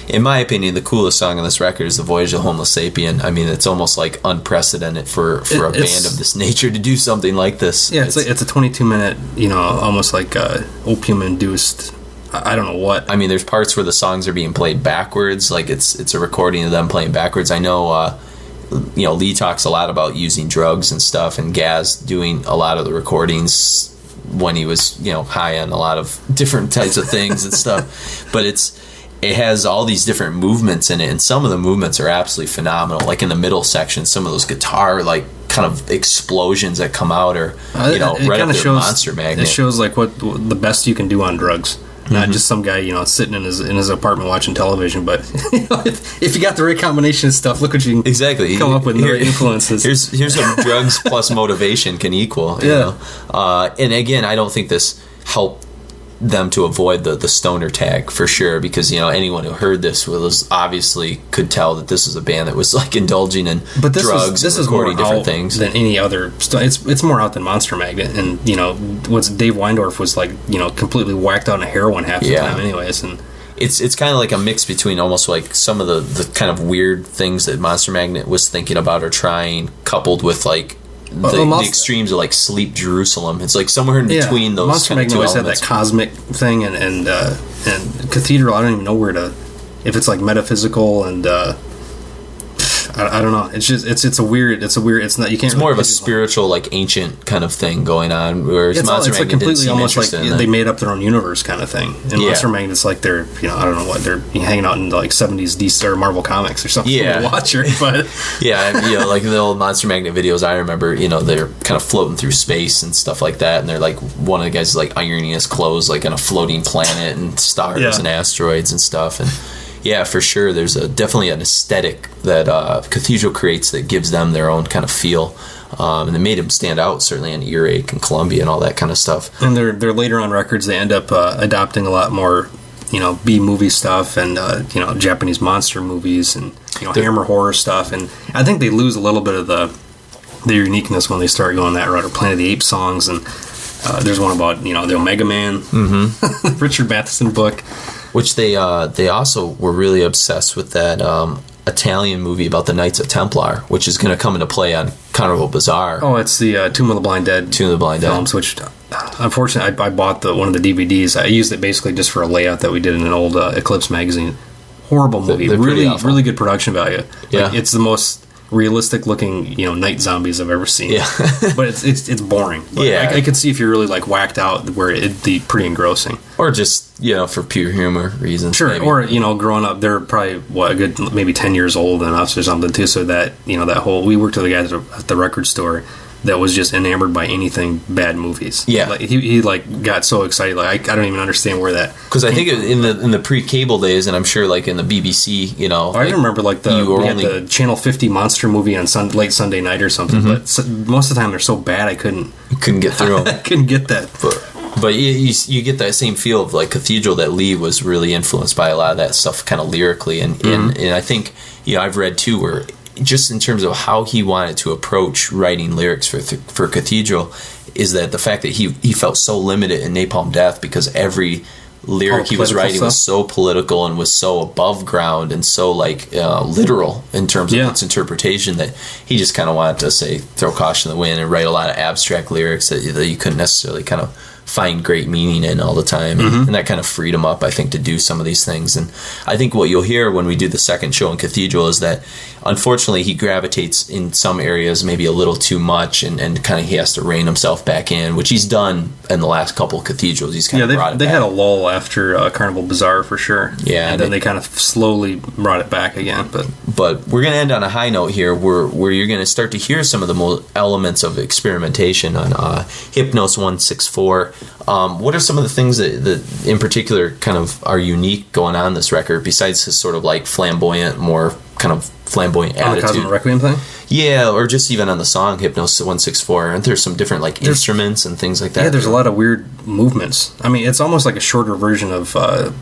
in my opinion, the coolest song on this record is "The Voyage of Homo Sapien." I mean, it's almost like unprecedented for a band of this nature to do something like this. Yeah, it's a 22-minute, almost like opium-induced. I don't know what. I mean, there's parts where the songs are being played backwards, like it's a recording of them playing backwards. I know. Lee talks a lot about using drugs and stuff, and Gaz doing a lot of the recordings when he was, high on a lot of different types of things and stuff. But it has all these different movements in it, and some of the movements are absolutely phenomenal. Like in the middle section, some of those guitar kind of explosions that come out are right up there, Monster Magnet. It shows like what the best you can do on drugs. Not just some guy, sitting in his apartment watching television, but if you got the right combination of stuff, look what you can come up with. The right influences. Here's what drugs plus motivation can equal. And again, I don't think this helped them to avoid the stoner tag for sure, because anyone who heard this obviously could tell that this is a band that was like indulging in drugs and recording different things than any other. It's more out than Monster Magnet, and what's Dave Weindorf was like completely whacked out on heroin half the time, anyways, and. It's kind of like a mix between almost like some of the kind of weird things that Monster Magnet was thinking about or trying, coupled with like the extremes of like Sleep Jerusalem. It's like somewhere in between those Monster kind of two elements. Monster Magnet always had that cosmic thing, and Cathedral, I don't even know where to, if it's like metaphysical, and I don't know. It's just it's a weird. It's not. You can't. It's more of a spiritual, like ancient kind of thing going on. Whereas Monster Magnet, like completely almost like they made up their own universe kind of thing. And Monster Magnet's like they're I don't know what they're hanging out in like 70s DC or Marvel comics or something. To watch her, but like the old Monster Magnet videos. I remember they're kind of floating through space and stuff like that, and they're like one of the guys is like ironing his clothes like on a floating planet and stars and asteroids and stuff and. Yeah, for sure. There's definitely an aesthetic that Cathedral creates that gives them their own kind of feel, and it made them stand out certainly in Earache and Columbia and all that kind of stuff. And their later on records, they end up adopting a lot more, B movie stuff and Japanese monster movies and Hammer horror stuff. And I think they lose a little bit of their uniqueness when they start going that route, or Planet of the Apes songs. And there's one about the Omega Man, Richard Matheson book. Which they also were really obsessed with that Italian movie about the Knights of Templar, which is going to come into play on Carnival Bazaar. Oh, it's the Tomb of the Blind Dead. Tomb of the Blind films, Dead. Which unfortunately I bought one of the DVDs. I used it basically just for a layout that we did in an old Eclipse magazine. Horrible movie. They're really good production value. Yeah. Like, it's the most realistic looking night zombies I've ever seen. Yeah. But it's boring. But Yeah. I could see if you're really like whacked out where it'd be pretty engrossing. Or just, for pure humor reasons. Sure. maybe. Or growing up, they're probably a good maybe 10 years old than us or something too. So that that whole we worked with a guy at the record store that was just enamored by anything bad movies. Yeah. Like, he like got so excited. Like I don't even understand where that. Because I think in the pre-cable days, and I'm sure like in the BBC, I remember like we had the Channel 50 monster movie on late Sunday night or something. But most of the time they're so bad I couldn't get through them. I couldn't get that. But you get that same feel of like Cathedral, that Lee was really influenced by a lot of that stuff kind of lyrically. And I think, I've read too where just in terms of how he wanted to approach writing lyrics for Cathedral is that the fact that he felt so limited in Napalm Death because every lyric he was writing was so political and was so above ground and so like literal in terms of its interpretation that he just kind of wanted to throw caution to the wind and write a lot of abstract lyrics that you couldn't necessarily kind of find great meaning in all the time. And that kind of freed him up, I think, to do some of these things. And I think what you'll hear when we do the second show in Cathedral is that unfortunately he gravitates in some areas maybe a little too much and kind of he has to rein himself back in, which he's done in the last couple of Cathedrals. He's kind of brought it back. They had a lull after Carnival Bazaar for sure. Yeah. And then they kind of slowly brought it back again. But we're going to end on a high note here where you're going to start to hear some of the elements of experimentation on Hypnos 164. What are some of the things that in particular kind of are unique going on this record besides his sort of like flamboyant attitude? The Cosmic Requiem thing? Yeah, or just even on the song Hypnos 164. Aren't there some different instruments and things like that? Yeah, there's a lot of weird movements. I mean, it's almost like a shorter version of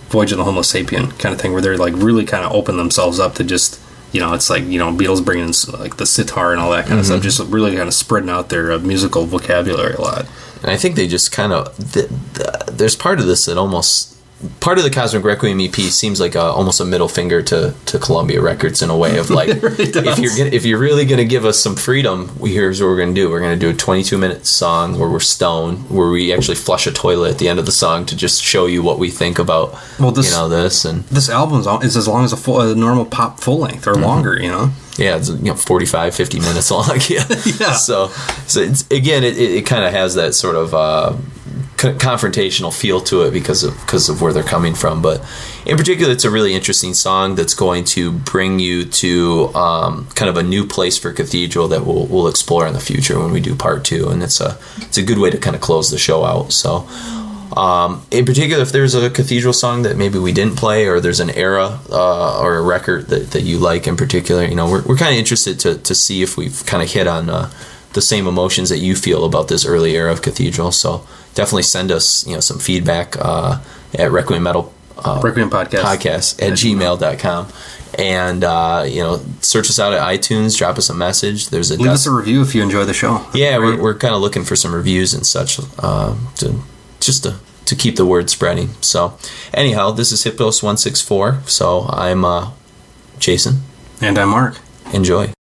Voyage of the Homo Sapien kind of thing where they're like really kind of open themselves up to just, it's like, Beatles bringing in like the sitar and all that kind of stuff, just really kind of spreading out their musical vocabulary a lot. And I think they just kind of there's part of this that almost part of the Cosmic Requiem EP seems like almost a middle finger to Columbia Records in a way of like really if you're really going to give us some freedom, here's what we're going to do. We're going to do a 22-minute song where we're stoned, where we actually flush a toilet at the end of the song to just show you what we think about this. And this album is as long as a normal pop full length or longer, Yeah, it's 45, 50 minutes long. Yeah. So it's, again, it kind of has that sort of confrontational feel to it because of where they're coming from. But in particular, it's a really interesting song that's going to bring you to kind of a new place for Cathedral that we'll explore in the future when we do part 2. And it's a good way to kind of close the show out. So in particular, if there's a Cathedral song that maybe we didn't play, or there's an era or a record that you like in particular, we're kind of interested to see if we've kind of hit on the same emotions that you feel about this early era of Cathedral. So definitely send us some feedback at Requiem Metal Requiem Podcast at gmail.com. And search us out at iTunes, drop us a message. Leave us a review if you enjoy the show. Yeah, we're kind of looking for some reviews and such to keep the word spreading. So anyhow, this is Hypnos 164. So I'm Jason. And I'm Mark. Enjoy.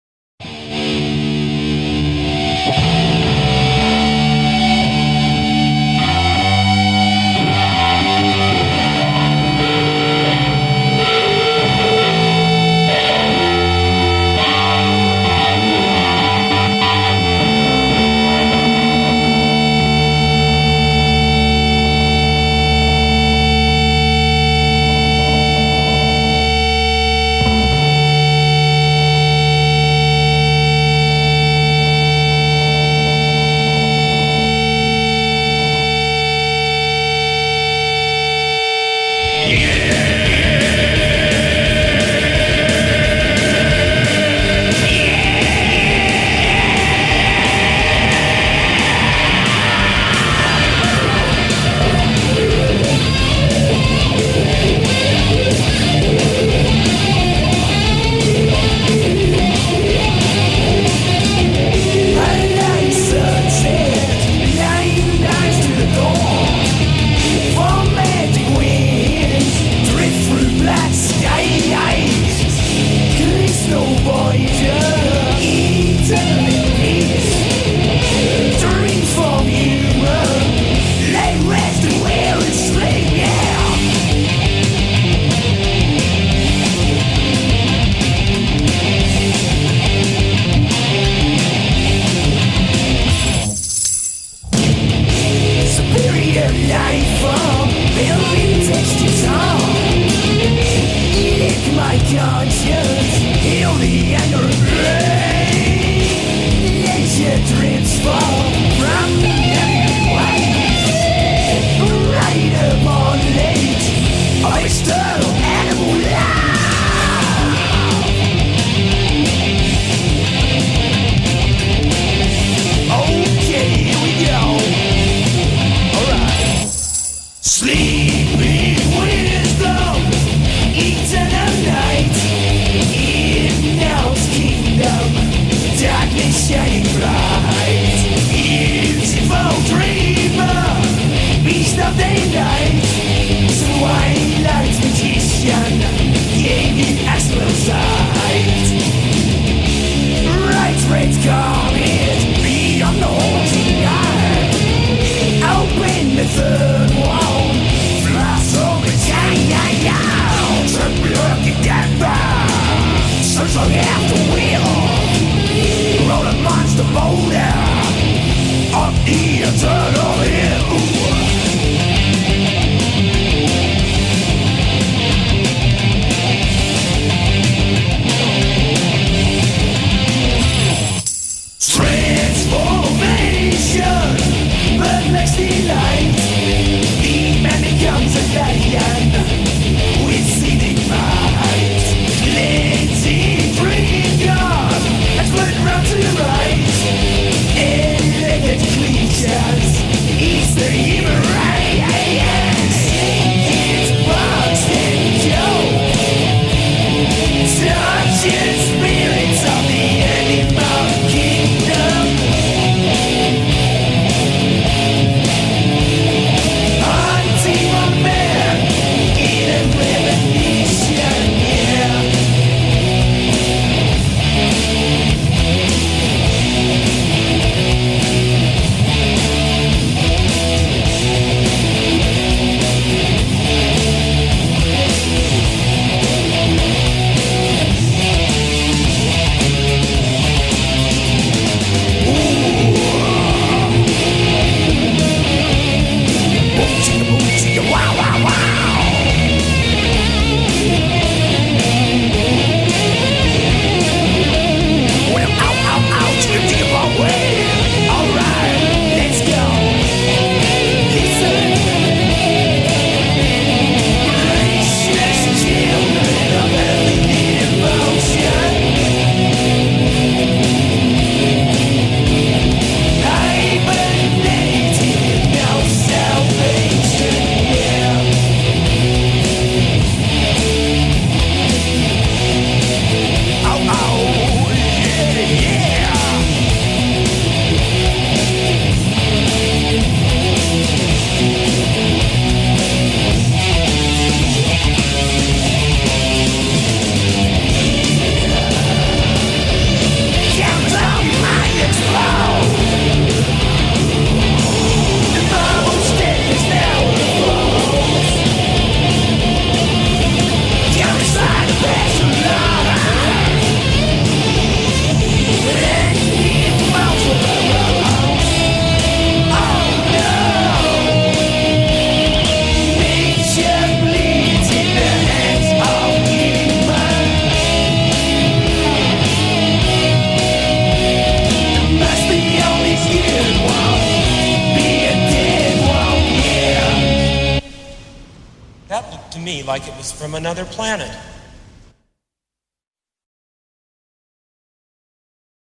my conscience, heal the anger of rain. Nature drifts fall from every way. Right upon age of external animal life. Okay, here we go. Alright. Sleeping wisdom, eternal night. In Now's kingdom, darkness shining bright. Beautiful dreamer, beast of daylight. Twilight magician, gave you astral sight. Right red carpet, beyond the haunting eye. Open the third wall, flash over time. Look at that bar, search long after wheel. Roll a monster boulder up the eternal hill. Transformation, but next delight. The man becomes a lion with seething might. Cleansing dream God, and split round to the right. Elegant creatures, eats the human race. It's Bugs and Joe, touching spirits of the animal kingdom. Hunting on man in a revolution, yeah. Wow, wow, wow. Well, ow, ow, ow, chicka, ball way. Alright, let's go. Listen. Precious children of early devotion. Hibernating, no salvation, yeah. Ow, ow, yeah, yeah. Countdown might explode. The bubble stick is now closed. Down inside the passion line. And it melts with the rose. Oh no. Nature bleeds in the hands of human. Must be only good one. Be a dead one, yeah. That looked to me like it was from another planet.